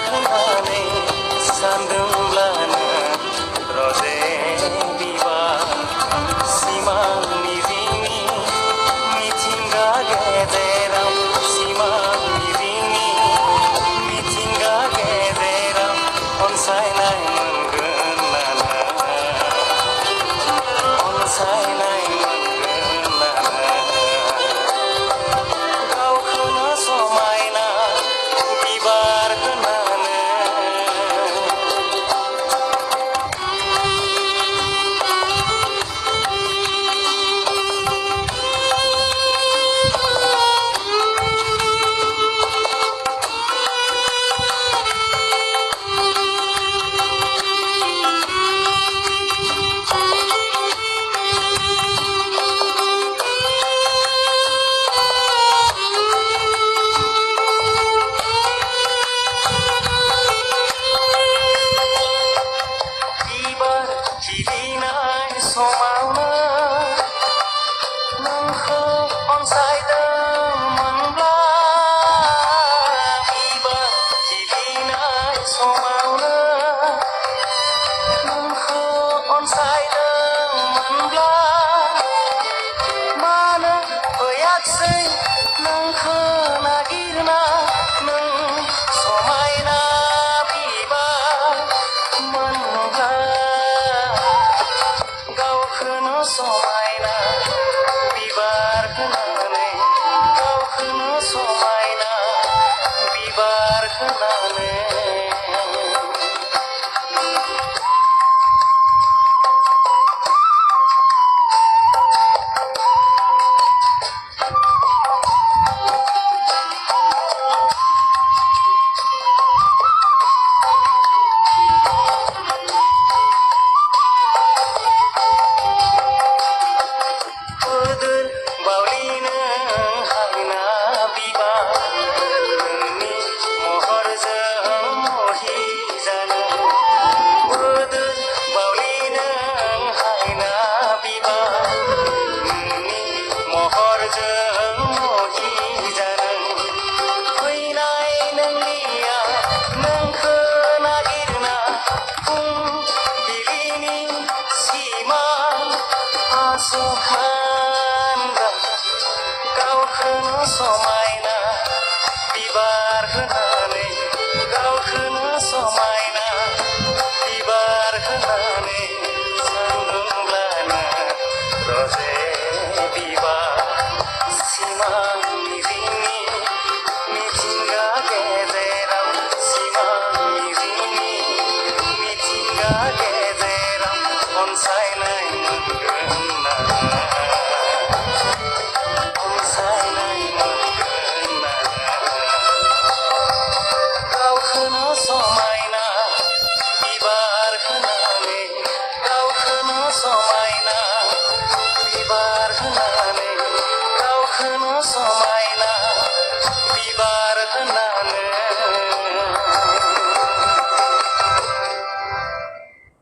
होनानै सानदोंब्लानो रजे बिबार सिमांनि रिंनि मिथिंगा गेजेराव सिमांनि रिंनि मिथिंगा गेजेराव अनसायनाय मोनगोन नाना अनसायनाय मोनगोन नाना गावखौनो समायना बिबार होनानै बिबार खिलिनाय समावनो नोंखौ अनसायदोंमोनब्ला बिबार खिलिनाय समावनो नोंखौ अनसायदोंमोनब्ला मानो फैयाखसै नोंखौ नागिरना नों समायना बिबार मोनब्ला गावखौनो समायना बिबार होनानै गावखौनो समायना बिबार होनानै बोदोर बावलिनो हायना बिबार नोंनि महरजों मोहि जानो बोदोर बावलिनो हायना बिबार नोंनि महरजों मोहि जानो फैनाय नोंनिया नोंखौ नागिरना फुंबिलिनि सिमां आसखान्दा गावखौनो समायना